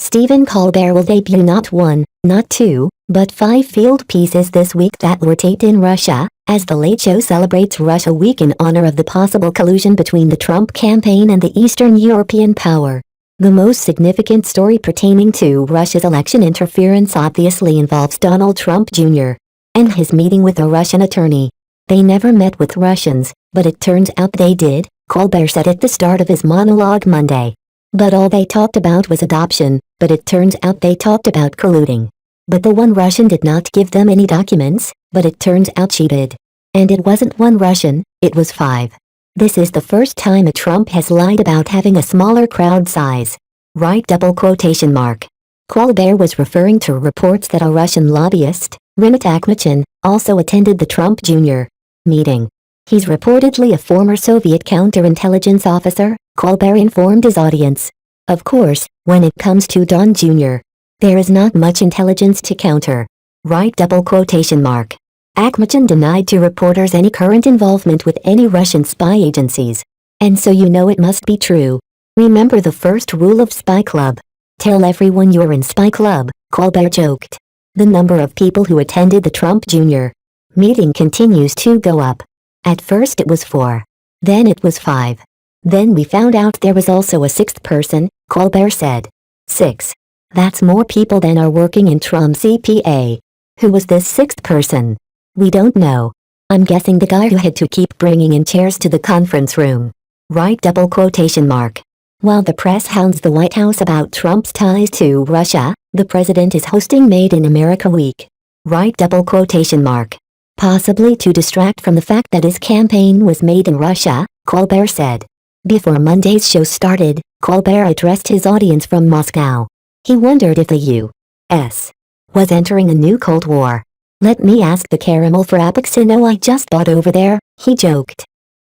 Stephen Colbert will debut not one, not two, but 5 field pieces this week that were taped in Russia, as The Late Show celebrates Russia Week in honor of the possible collusion between the Trump campaign and the Eastern European power. The most significant story pertaining to Russia's election interference obviously involves Donald Trump Jr. and his meeting with a Russian attorney. They never met with Russians, but it turns out they did, Colbert said at the start of his monologue Monday. But all they talked about was adoption, but it turns out they talked about colluding. But the one Russian did not give them any documents, but it turns out she did. And it wasn't one Russian, it was 5. This is the first time a Trump has lied about having a smaller crowd size. Right? Colbert was referring to reports that a Russian lobbyist, Rinat Akhmechan, also attended the Trump Jr. meeting. He's reportedly a former Soviet counterintelligence officer, Colbert informed his audience. Of course, when it comes to Don Jr., there is not much intelligence to counter. Right? Akhmechan denied to reporters any current involvement with any Russian spy agencies. And so you know it must be true. Remember the first rule of Spy Club. Tell everyone you're in Spy Club, Colbert joked. The number of people who attended the Trump Jr. meeting continues to go up. At first it was 4. Then it was 5. Then we found out there was also a 6th person, Colbert said. 6. That's more people than are working in Trump's CPA. Who was this 6th person? We don't know. I'm guessing the guy who had to keep bringing in chairs to the conference room. Right? While the press hounds the White House about Trump's ties to Russia, the president is hosting Made in America Week. Right? Possibly to distract from the fact that his campaign was made in Russia, Colbert said. Before Monday's show started, Colbert addressed his audience from Moscow. He wondered if the U.S. was entering a new Cold War. Let me ask the caramel frappuccino I just bought over there, he joked.